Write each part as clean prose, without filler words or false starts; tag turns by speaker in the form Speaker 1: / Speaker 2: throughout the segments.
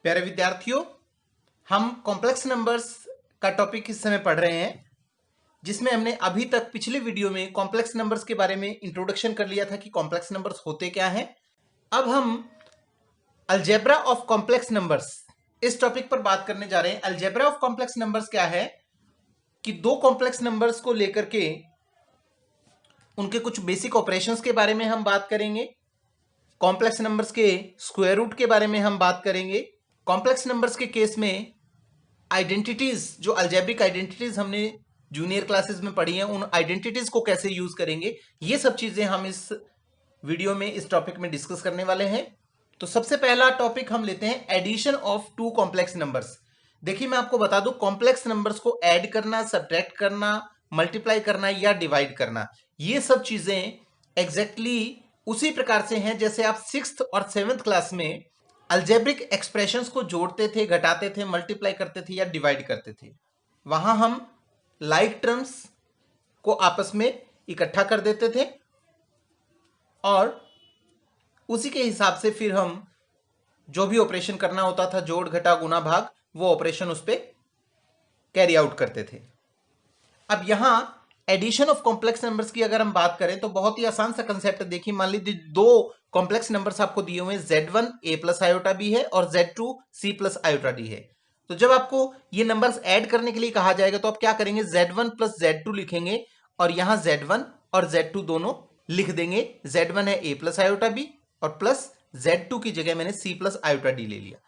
Speaker 1: प्यारे विद्यार्थियों, हम कॉम्प्लेक्स नंबर्स का टॉपिक इस समय पढ़ रहे हैं, जिसमें हमने अभी तक पिछले वीडियो में कॉम्प्लेक्स नंबर्स के बारे में इंट्रोडक्शन कर लिया था कि कॉम्प्लेक्स नंबर्स होते क्या हैं। अब हम अलजेब्रा ऑफ कॉम्प्लेक्स नंबर्स इस टॉपिक पर बात करने जा रहे हैं। अलजेब्रा ऑफ कॉम्प्लेक्स नंबर्स क्या है कि दो कॉम्प्लेक्स नंबर्स को लेकर के उनके कुछ बेसिक ऑपरेशंस के बारे में हम बात करेंगे। कॉम्प्लेक्स नंबर्स के स्क्वायर रूट के बारे में हम बात करेंगे। कॉम्प्लेक्स नंबर्स के केस में आइडेंटिटीज, जो अलजेब्रिक आइडेंटिटीज हमने जूनियर क्लासेस में पढ़ी हैं, उन आइडेंटिटीज को कैसे यूज करेंगे, ये सब चीजें हम इस वीडियो में इस टॉपिक में डिस्कस करने वाले हैं। तो सबसे पहला टॉपिक हम लेते हैं addition of two complex numbers. देखिए, मैं आपको बता दूं, कॉम्प्लेक्स नंबर्स को ऐड करना, सब्ट्रैक्ट करना, मल्टीप्लाई करना या डिवाइड करना, ये सब चीजें एग्जैक्टली उसी प्रकार से हैं जैसे आप 6th और 7th क्लास में अलजेब्रिक एक्सप्रेशंस को जोड़ते थे, घटाते थे, मल्टीप्लाई करते थे या डिवाइड करते थे। वहां हम लाइक टर्म्स को आपस में इकट्ठा कर देते थे और उसी के हिसाब से फिर हम जो भी ऑपरेशन करना होता था, जोड़, घटा, गुना, भाग, वो ऑपरेशन उस पर कैरी आउट करते थे। अब यहां एडिशन ऑफ कॉम्प्लेक्स नंबर्स की अगर हम बात करें तो बहुत ही आसान सा कंसेप्ट। देखिए, मान लीजिए दो कॉम्प्लेक्स नंबर्स आपको दिए हुए हैं, Z1 A plus iota B है और Z2 C plus iota D है। तो जब आपको ये नंबर्स ऐड करने के लिए कहा जाएगा तो आप क्या करेंगे, Z1 प्लस Z2 लिखेंगे और यहां Z1 और Z2 दोनों लिख देंगे। Z1 है A प्लस आयोटा बी और प्लस Z2 की जगह मैंने C प्लस आयोटा डी ले लिया।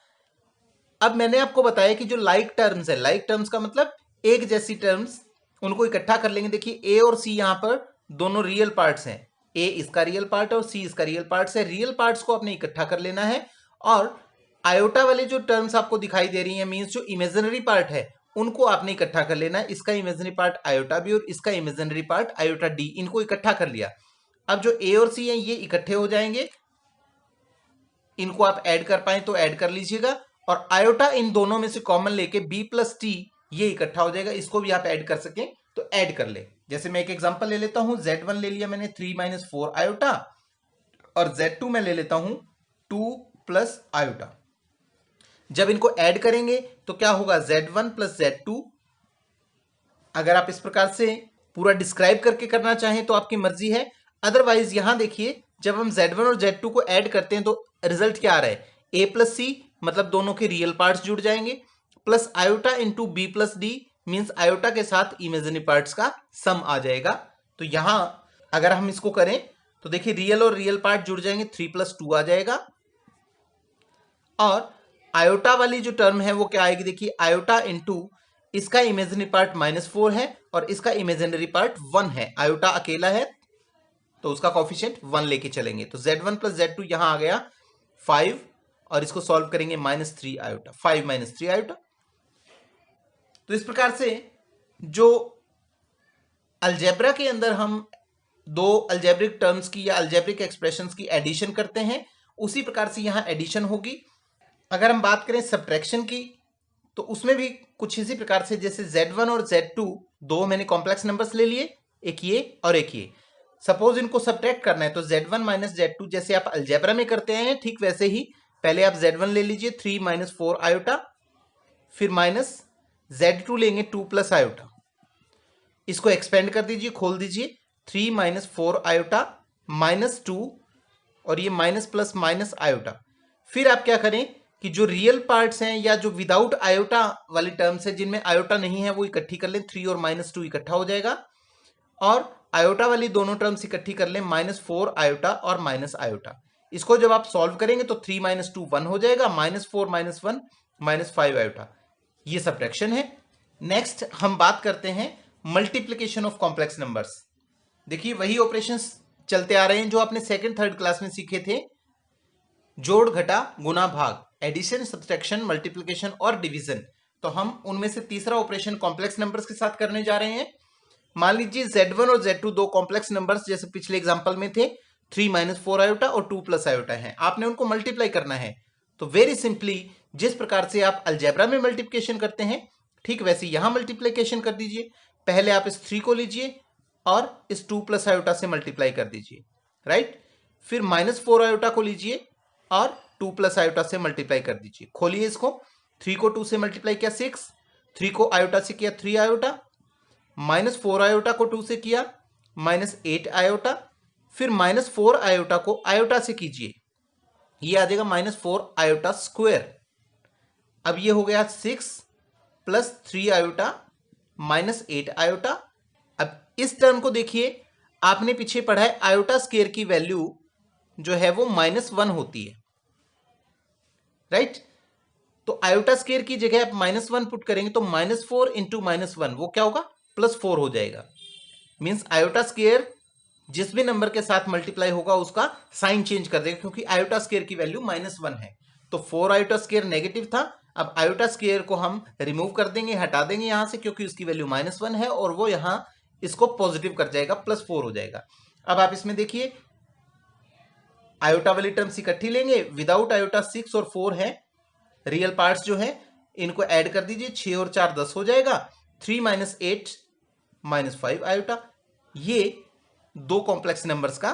Speaker 1: अब मैंने आपको बताया कि जो लाइक टर्म्स है, लाइक टर्म्स का मतलब एक जैसी टर्म्स, उनको इकट्ठा कर लेंगे। देखिए, ए और सी यहां पर दोनों रियल पार्ट्स हैं, ए इसका रियल पार्ट है और सी इसका रियल पार्ट है। रियल पार्ट्स को आपने इकट्ठा कर लेना है और आयोटा वाले जो टर्म्स आपको दिखाई दे रही हैं, मींस जो इमेजिनरी पार्ट है, उनको आपने इकट्ठा कर लेना है। इसका इमेजिनरी पार्ट आयोटा बी और इसका इमेजिनरी पार्ट आयोटा डी, इनको इकट्ठा कर लिया। अब जो ए और सी है ये इकट्ठे हो जाएंगे, इनको आप ऐड कर पाए तो ऐड कर लीजिएगा और आयोटा इन दोनों में से कॉमन लेके बी प्लस टी ये इकट्ठा हो जाएगा, इसको भी आप ऐड कर सकें तो ऐड कर ले। जैसे मैं एक एग्जांपल ले लेता हूं, Z1 ले लिया मैंने 3 - 4 आयोटा और Z2 में ले लेता हूं 2 प्लस आयोटा। जब इनको ऐड करेंगे तो क्या होगा, Z1 प्लस Z2। अगर आप इस प्रकार से पूरा डिस्क्राइब करके करना चाहें तो आपकी मर्जी है, अदरवाइज यहां देखिए, जब हम Z1 और Z2 को ऐड करते हैं तो रिजल्ट क्या आ रहा है, A प्लस सी, मतलब दोनों के रियल पार्ट्स जुड़ जाएंगे, plus iota into B plus D, means iota के साथ इमेजिनरी पार्ट्स का सम आ जाएगा। तो यहां अगर हम इसको करें तो देखिए, रियल और रियल पार्ट जुड़ जाएंगे, 3 + 2 आ जाएगा। और आयोटा वाली जो टर्म है वो क्या आएगी, देखिए, आयोटा इंटू इसका इमेजिनरी पार्ट -4 है और इसका इमेजिनरी पार्ट 1 है। आयोटा अकेला है तो उसका कोफिशिएंट 1 लेके चलेंगे, तो Z1 प्लस Z2 यहां आ गया 5 और इसको सॉल्व करेंगे -3 आयोटा, 5 - 3 आयोटा। तो इस प्रकार से जो अलजेब्रा के अंदर हम दो अलजेब्रिक टर्म्स की या अलजेब्रिक एक्सप्रेशंस की एडिशन करते हैं, उसी प्रकार से यहां एडिशन होगी। अगर हम बात करें सब्ट्रैक्शन की तो उसमें भी कुछ इसी प्रकार से, जैसे Z1 और Z2 दो मैंने कॉम्प्लेक्स नंबर्स ले लिए, एक ये और एक ये। सपोज इनको सब्ट्रैक्ट करना है तो Z1 - Z2 जैसे आप अलजेब्रा में करते हैं, ठीक वैसे ही पहले आप Z1 ले लीजिए 3 - 4 आयोटा, फिर माइनस Z2 लेंगे 2 प्लस आयोटा, इसको एक्सपेंड कर दीजिए, खोल दीजिए, 3 - 4 आयोटा -2 और ये माइनस प्लस माइनस आयोटा। फिर आप क्या करें कि जो रियल पार्ट्स हैं या जो विदाउट आयोटा वाली टर्म्स है, जिनमें आयोटा नहीं है, वो इकट्ठी कर लें, 3 और -2 इकट्ठा हो जाएगा और आयोटा वाली दोनों टर्म्स इकट्ठी कर लें, -4 आयोटा और माइनस आयोटा। इसको जब आप सॉल्व करेंगे तो 3 - 2 1 हो जाएगा, -4 - 1 -5 आयोटा। ये सब्ट्रैक्शन है। नेक्स्ट हम बात करते हैं मल्टीप्लिकेशन ऑफ कॉम्प्लेक्स नंबर्स। देखिए, वही ऑपरेशंस चलते आ रहे हैं जो आपने 2nd 3rd क्लास में सीखे थे, जोड़, घटा, गुना, भाग, एडिशन, सब्ट्रैक्शन, मल्टीप्लिकेशन और डिवीजन। तो हम उनमें से तीसरा ऑपरेशन कॉम्प्लेक्स नंबर्स के साथ करने जा रहे हैं। मान लीजिए Z1 और Z2 दो कॉम्प्लेक्स नंबर्स जैसे पिछले एग्जांपल में थे, 3 - 4 आयोटा और 2 प्लस आयोटा है, आपने उनको मल्टीप्लाई करना है। तो वेरी सिंपली, जिस प्रकार से आप अलजेब्रा में मल्टीप्लिकेशन करते हैं, ठीक वैसे यहां मल्टीप्लिकेशन कर दीजिए। पहले आप इस 3 को लीजिए और इस 2 प्लस आयोटा से मल्टीप्लाई कर दीजिए, राइट। फिर -4 आयोटा को लीजिए और 2 प्लस आयोटा से मल्टीप्लाई कर दीजिए। खोलिए इसको, 3 को 2 से मल्टीप्लाई किया 6, 3 को आयोटा से किया 3 आयोटा, माइनस 4 आयोटा को 2 से किया माइनस 8 आयोटा, फिर माइनस 4 आयोटा को आयोटा से कीजिए, ये आ जाएगा माइनस 4 आयोटा स्क्वायर। अब ये हो गया 6 प्लस 3 आयोटा माइनस 8 आयोटा। अब इस टर्म को देखिए, आपने पीछे पढ़ा है आयोटा स्क्वायर की वैल्यू जो है वो -1 होती है, राइट। तो आयोटा स्क्वायर की जगह आप -1 पुट करेंगे तो -4 इंटू -1 वो क्या होगा, +4 हो जाएगा। मीन्स आयोटा स्क्वायर जिस भी नंबर के साथ मल्टीप्लाई होगा उसका साइन चेंज कर देगा, क्योंकि आयोटा स्क्वायर की वैल्यू -1 है। तो 4 आयोटा स्क्वायर नेगेटिव था, अब आयोटा स्क्वायर को हम रिमूव कर देंगे, हटा देंगे यहां से, क्योंकि उसकी वैल्यू -1 है और वो यहां इसको पॉजिटिव कर जाएगा, +4 हो जाएगा। अब आप इसमें देखिए आयोटा वाली टर्म्स इकट्ठी लेंगे, विदाउट आयोटा 6 और 4 है, रियल पार्ट्स जो है इनको ऐड कर दीजिए, 6 और 4 10 हो जाएगा, 3 - 8 -5 आयोटा। ये दो कॉम्प्लेक्स नंबर्स का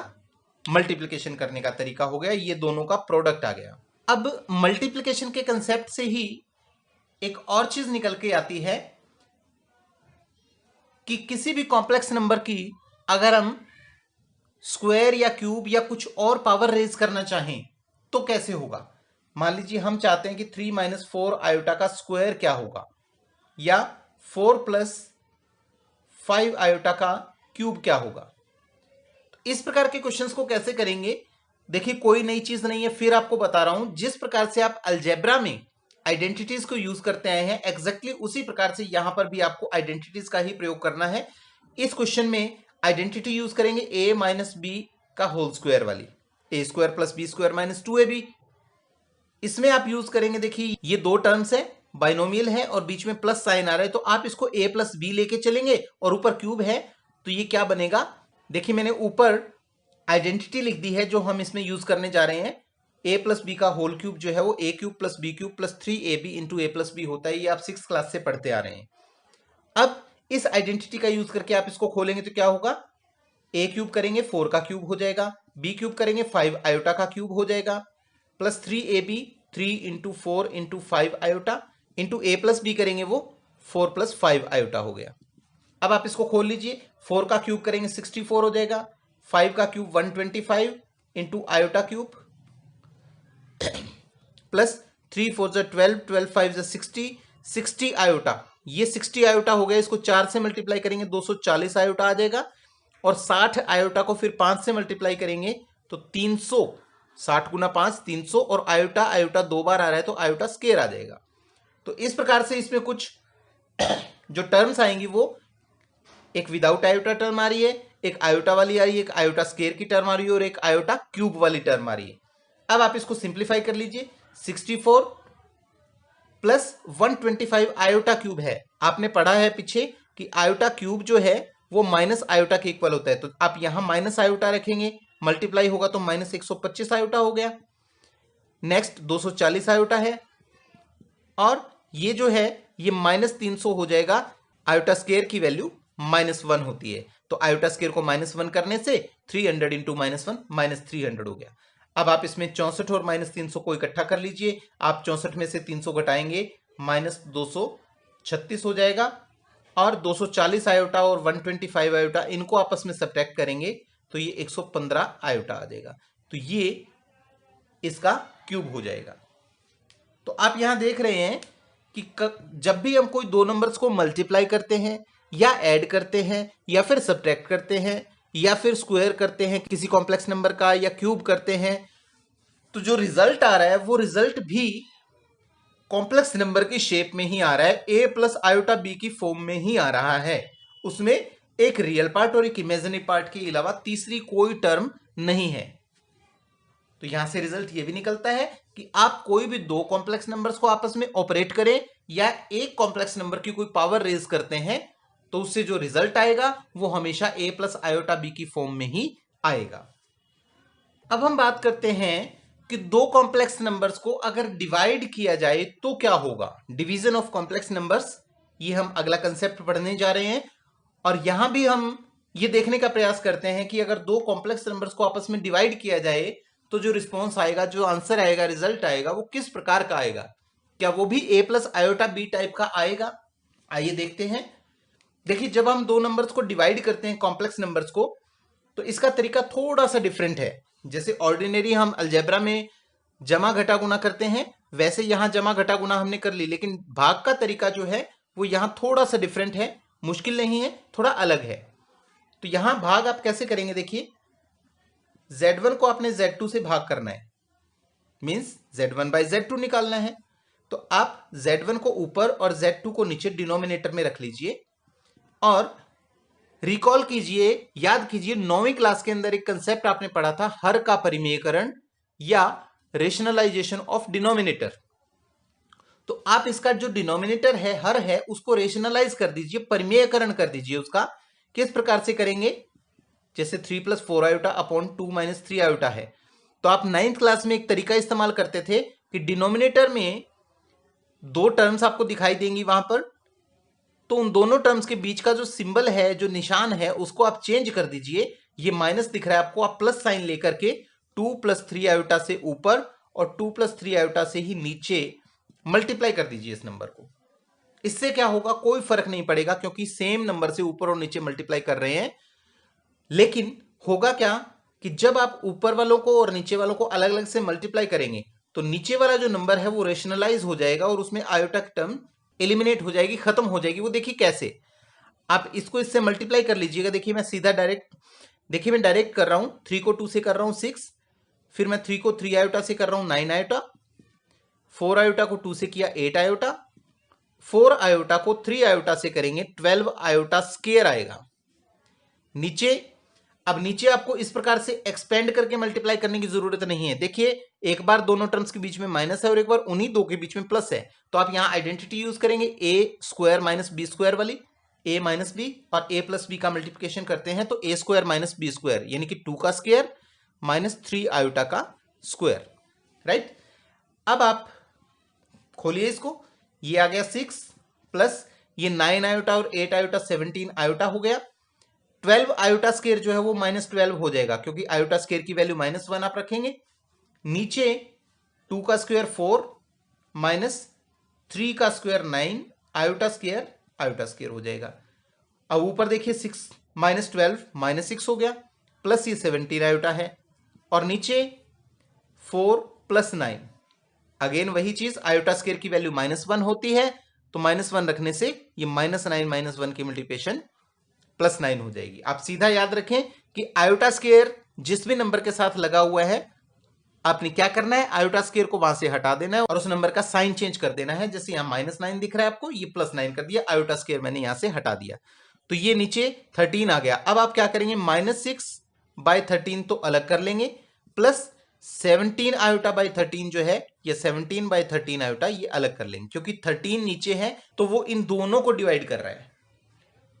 Speaker 1: मल्टीप्लिकेशन करने का तरीका हो गया, ये दोनों का प्रोडक्ट आ गया। अब मल्टीप्लिकेशन के कंसेप्ट से ही एक और चीज निकल के आती है कि किसी भी कॉम्प्लेक्स नंबर की अगर हम स्क्वायर या क्यूब या कुछ और पावर रेज करना चाहें तो कैसे होगा। मान लीजिए हम चाहते हैं कि 3 - 4 आयोटा का स्क्वायर क्या होगा, या 4 + 5 आयोटा का क्यूब क्या होगा। इस प्रकार के क्वेश्चंस को कैसे करेंगे, देखिए कोई नई चीज नहीं है, फिर आपको बता रहा हूं, जिस प्रकार से आप अलजेब्रा में आइडेंटिटीज को यूज करते आए हैं एग्जैक्टली उसी प्रकार से यहां पर भी आपको आइडेंटिटीज का ही प्रयोग करना है। इस क्वेश्चन में आइडेंटिटी यूज करेंगे a - b का होल स्क्वायर वाली, a² + b² - 2ab। इसमें आप यूज करेंगे, देखिए ये दो टर्म्स है, बाइनोमियल है और बीच में प्लस साइन आ रहा है, तो आप इसको a + b लेके चलेंगे और ऊपर क्यूब है, तो ये क्या बनेगा, देखिए मैंने ऊपर आइडेंटिटी लिख दी है जो हम इसमें यूज करने जा रहे हैं। a + b का होल क्यूब जो है वो a³ + b³ + 3ab into a + b होता है, ये आप 6th क्लास से पढ़ते आ रहे हैं। अब इस आइडेंटिटी का यूज करके आप इसको खोलेंगे तो क्या होगा, a³ करेंगे 4 का क्यूब हो जाएगा, b³ करेंगे 5 आयोटा का क्यूब हो जाएगा, plus 3ab 3 × 4 × 5 iota into a + b करेंगे वो 4 + 5 आयोटा हो गया। अब आप इसको खोल लीजिए, 4 का क्यूब करेंगे 64 हो जाएगा, 5 का cube 125 into iota cube, plus 3 × 4 = 12, 12 × 5 = 60, 60 iota, ये 60 आयोटा हो गया, इसको 4 से मल्टीप्लाई करेंगे 240 आयोटा आ जाएगा, और 60 आयोटा को फिर 5 से मल्टीप्लाई करेंगे तो 300, 60 × 5 300, और आयोटा आयोटा 2 बार आ रहा है तो आयोटा स्क्वायर आ जाएगा। तो इस प्रकार से इसमें कुछ जो टर्म्स आएंगी वो एक विदाउट आयोटा टर्म आ रही है, एक आयोटा वाली आ रही है, एक आयोटा स्क्वायर की टर्म आ रही है और एक आयोटा क्यूब वाली टर्म आ रही है। अब आप इसको सिंप्लीफाई कर लीजिए, 64 प्लस 125 आयोटा क्यूब है, आपने पढ़ा है पीछे कि आयोटा क्यूब जो है वो माइनस आयोटा के इक्वल होता है, तो आप यहां माइनस आयोटा रखेंगे, मल्टीप्लाई होगा तो -125 आयोटा हो गया। नेक्स्ट 240 आयोटा है, और ये जो है ये -300 हो जाएगा, आयोटा स्क्वायर की वैल्यू -1 होती है, तो आयोटा स्क्वायर को -1 करने से 300 × -1 -300 हो गया। अब आप इसमें 64 और -300 को इकट्ठा कर लीजिए, आप 64 में से 300 घटाएंगे -236 हो जाएगा, और 240 आयोटा और 125 आयोटा इनको आपस में सब्ट्रैक्ट करेंगे तो ये 115 आयोटा आ जाएगा, तो ये इसका क्यूब हो जाएगा। तो आप यहां देख रहे हैं कि जब भी हम कोई दो नंबर्स को मल्टीप्लाई करते हैं या ऐड करते हैं या फिर सब्ट्रैक्ट करते हैं या फिर स्क्वायर करते हैं किसी कॉम्प्लेक्स नंबर का या क्यूब करते हैं, तो जो रिजल्ट आ रहा है वो रिजल्ट भी कॉम्प्लेक्स नंबर की शेप में ही आ रहा है, a + आयोटा b की फॉर्म में ही आ रहा है, उसमें एक रियल पार्ट और एक इमेजिनरी पार्ट के अलावा तीसरी कोई टर्म नहीं है। तो यहां से रिजल्ट ये भी निकलता है कि आप कोई भी दो कॉम्प्लेक्स नंबर्स को आपस में ऑपरेट करें या एक कॉम्प्लेक्स नंबर की कोई पावर रेज करते हैं तो उससे जो रिजल्ट आएगा वो हमेशा a + आयोटा b की फॉर्म में ही आएगा। अब हम बात करते हैं कि दो कॉम्प्लेक्स नंबर्स को अगर डिवाइड किया जाए तो क्या होगा, डिवीजन ऑफ कॉम्प्लेक्स नंबर्स, ये हम अगला कंसेप्ट पढ़ने जा रहे हैं। और यहां भी हम ये देखने का प्रयास करते हैं कि अगर दो कॉम्प्लेक्स नंबर्स को आपस में डिवाइड किया जाए तो जो रिस्पॉन्स आएगा, जो आंसर आएगा, रिजल्ट आएगा, वो किस प्रकार का आएगा? क्या वो भी a plus iota B type का आएगा? आइए देखते हैं। देखिए, जब हम दो नंबर्स को डिवाइड करते हैं, कॉम्प्लेक्स नंबर्स को, तो इसका तरीका थोड़ा सा डिफरेंट है। जैसे ऑर्डिनरी हम अलजेब्रा में जमा घटा गुना करते हैं, वैसे यहां जमा घटा गुना हमने कर ली, लेकिन भाग का तरीका जो है वो यहां थोड़ा सा डिफरेंट है। मुश्किल नहीं है, थोड़ा अलग है। तो यहां भाग आप कैसे करेंगे? देखिए, Z1 को आपने Z2 से भाग करना है, मीन्स Z1 बाई Z2 निकालना है। तो आप Z1 को ऊपर और Z2 को नीचे डिनोमिनेटर में रख लीजिए और रिकॉल कीजिए, याद कीजिए, 9वीं क्लास के अंदर एक कंसेप्ट आपने पढ़ा था, हर का परिमेयकरण या रेशनलाइजेशन ऑफ डिनोमिनेटर। तो आप इसका जो डिनोमिनेटर है, हर है, उसको रेशनलाइज कर दीजिए, परिमेयकरण कर दीजिए उसका। किस प्रकार से करेंगे? जैसे 3 plus 4 iota upon 2 minus 3 iota है, तो आप 9th क्लास में एक तरीका इस्तेमाल करते थे कि डिनोमिनेटर में दो टर्म्स आपको दिखाई देंगी वहां पर, तो उन दोनों टर्म्स के बीच का जो सिंबल है, जो निशान है, उसको आप चेंज कर दीजिए। ये माइनस दिख रहा है आपको, आप प्लस साइन लेकर के 2 प्लस 3 आयोटा से ऊपर और 2 प्लस 3 आयोटा से ही नीचे मल्टीप्लाई कर दीजिए इस नंबर को। इससे क्या होगा? कोई फर्क नहीं पड़ेगा, क्योंकि सेम नंबर से ऊपर और नीचे मल्टीप्लाई कर रहे हैं। लेकिन होगा क्या कि जब आप ऊपर वालों को और नीचे वालों को अलग अलग से मल्टीप्लाई करेंगे, तो नीचे वाला जो नंबर है वो रेशनलाइज हो जाएगा और उसमें आयोटा की टर्म एलिमिनेट हो जाएगी, खत्म हो जाएगी। वो देखिए कैसे, आप इसको इससे मल्टीप्लाई कर लीजिएगा। देखिए मैं सीधा डायरेक्ट, देखिए मैं डायरेक्ट कर रहा हूं, 3 को 2 से कर रहा हूं 6, फिर मैं 3 को 3 आयोटा से कर रहा हूं 9 आयोटा, 4 आयोटा को 2 से किया 8 आयोटा, 4 आयोटा को 3 आयोटा से करेंगे 12 आयोटा स्क्वायर आएगा। नीचे, अब नीचे आपको इस प्रकार से एक्सपेंड करके मल्टीप्लाई करने की जरूरत नहीं है। देखिए, एक बार दोनों टर्म्स के बीच में माइनस है और एक बार उन्हीं दो के बीच में प्लस है, तो आप यहां आइडेंटिटी यूज करेंगे, ए स्क्वायर माइनस बी स्क्वायर वाली, ए माइनस बी और ए प्लस बी का मल्टीप्लिकेशन करते हैं तो ए स्क्वायर माइनस बी स्क्वायर, यानी कि 2 का स्क्वायर माइनस 3 आयोटा का स्क्वायर, राइट। अब आप खोलिए इसको, ये आ गया 6 प्लस ये 9 आयोटा और 8 आयोटा 17 आयोटा हो गया। 12 आयोटा स्क्वायर जो है वो माइनस 12 हो जाएगा, क्योंकि आयोटा स्क्वायर की वैल्यू -1 आप रखेंगे। नीचे 2 का स्क्वायर 4 माइनस 3 का स्क्वायर 9 आयोटा स्क्वायर हो जाएगा। अब ऊपर देखिए 6 माइनस 12 माइनस 6 हो गया, प्लस ये 17 आयोटा है, और नीचे 4 प्लस 9, अगेन वही चीज, आयोटा स्क्वायर की वैल्यू -1 होती है, तो -1 रखने से ये -9 -1 की मल्टीप्लिकेशन +9 हो जाएगी। आप सीधा याद रखें कि आयोटा स्क्वायर जिस भी नंबर के साथ लगा हुआ है, आपने क्या करना है, आयोटा स्क्वायर को वहां से हटा देना है और उस नंबर का साइन चेंज कर देना है। जैसे यहां -9 दिख रहा है आपको, ये +9 कर दिया, आयोटा स्क्वायर मैंने यहां से हटा दिया, तो ये नीचे 13 आ गया। अब आप क्या करेंगे, -6/13 तो अलग कर लेंगे, प्लस 17 आयोटा बाई 13 जो है, ये 17/13 आयोटा ये अलग कर लेंगे, क्योंकि 13 नीचे है तो वो इन दोनों को डिवाइड कर रहा है।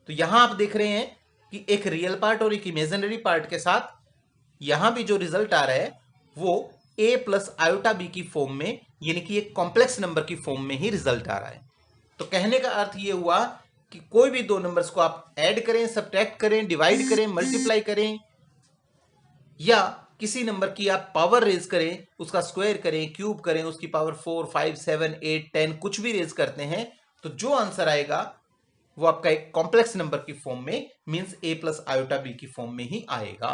Speaker 1: तो यहां आप देख रहे हैं कि एक रियल पार्ट और एक इमेजिनरी पार्ट के साथ यहां भी जो रिजल्ट आ रहा है वो a प्लस आयोटा बी की फॉर्म में, यानी कि एक कॉम्प्लेक्स नंबर की फॉर्म में ही रिजल्ट आ रहा है। तो कहने का अर्थ ये हुआ कि कोई भी दो नंबर्स को आप ऐड करें, सब्ट्रैक्ट करें, डिवाइड करें, मल्टीप्लाई करें, या किसी नंबर की आप पावर रेज करें, उसका स्क्वायर करें, क्यूब करें, उसकी पावर 4, 5, 7, 8, 10 कुछ भी रेज करते हैं, तो जो आंसर आएगा वो आपका एक कॉम्प्लेक्स नंबर की फॉर्म में, means a plus iota B की फॉर्म में ही आएगा।